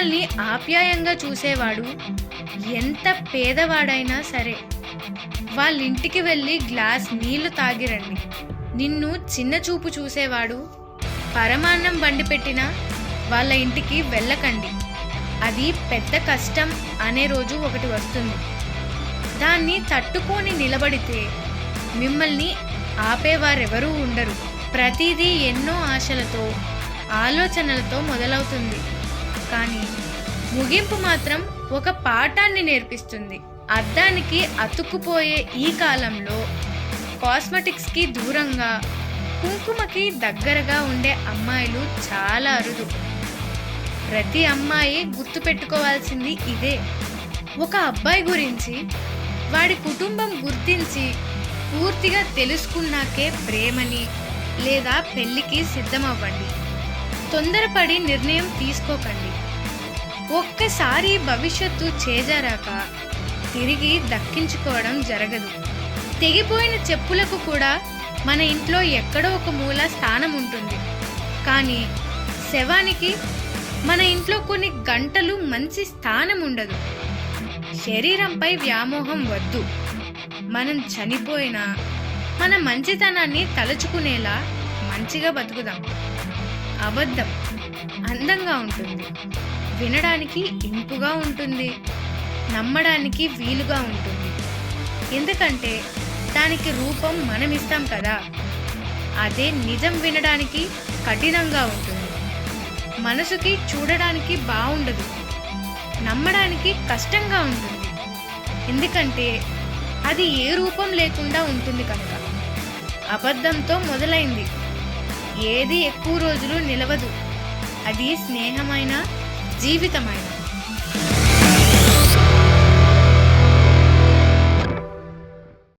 మిమ్మల్ని ఆప్యాయంగా చూసేవాడు ఎంత పేదవాడైనా సరే వాళ్ళింటికి వెళ్ళి గ్లాస్ నీళ్లు తాగిరండి. నిన్ను చిన్న చూపు చూసేవాడు పరమాన్నం బండి పెట్టినా వాళ్ళ ఇంటికి వెళ్ళకండి. అది పెద్ద కష్టం అనే రోజు ఒకటి వస్తుంది. దాన్ని తట్టుకొని నిలబడితే మిమ్మల్ని ఆపేవారెవరూ ఉండరు. ప్రతిదీ ఎన్నో ఆశలతో ఆలోచనలతో మొదలవుతుంది, కానీ ముగింపు మాత్రం ఒక పాఠాన్ని నేర్పిస్తుంది. అద్దానికి అతుక్కుపోయే ఈ కాలంలో కాస్మెటిక్స్కి దూరంగా కుంకుమకి దగ్గరగా ఉండే అమ్మాయిలు చాలా అరుదు. ప్రతి అమ్మాయి గుర్తుపెట్టుకోవాల్సింది ఇదే. ఒక అబ్బాయి గురించి వాడి కుటుంబం గుర్తించి పూర్తిగా తెలుసుకున్నాకే ప్రేమని లేదా పెళ్లికి సిద్ధమవ్వండి. తొందరపడి నిర్ణయం తీసుకోకండి. ఒక్కసారి భవిష్యత్తు చేజారాక తిరిగి దక్కించుకోవడం జరగదు. తెగిపోయిన చెప్పులకు కూడా మన ఇంట్లో ఎక్కడో ఒక మూల స్థానం ఉంటుంది, కానీ శవానికి మన ఇంట్లో కొన్ని గంటలు మంచి స్థానం ఉండదు. శరీరంపై వ్యామోహం వద్దు. మనం చనిపోయినా మన మంచితనాన్ని తలుచుకునేలా మంచిగా బతుకుదాం. అబద్ధం అందంగా ఉంటుంది, వినడానికి ఇంపుగా ఉంటుంది, నమ్మడానికి వీలుగా ఉంటుంది. ఎందుకంటే దానికి రూపం మనం ఇస్తాం కదా. అదే నిజం వినడానికి కఠినంగా ఉంటుంది, మనసుకి చూడడానికి బాగుండదు, నమ్మడానికి కష్టంగా ఉంటుంది. ఎందుకంటే అది ఏ రూపం లేకుండా ఉంటుంది కనుక. అబద్ధంతో మొదలైంది ఏది ఎక్కువ రోజులు నిలవదు. అది స్నేహమైన జీవితమైన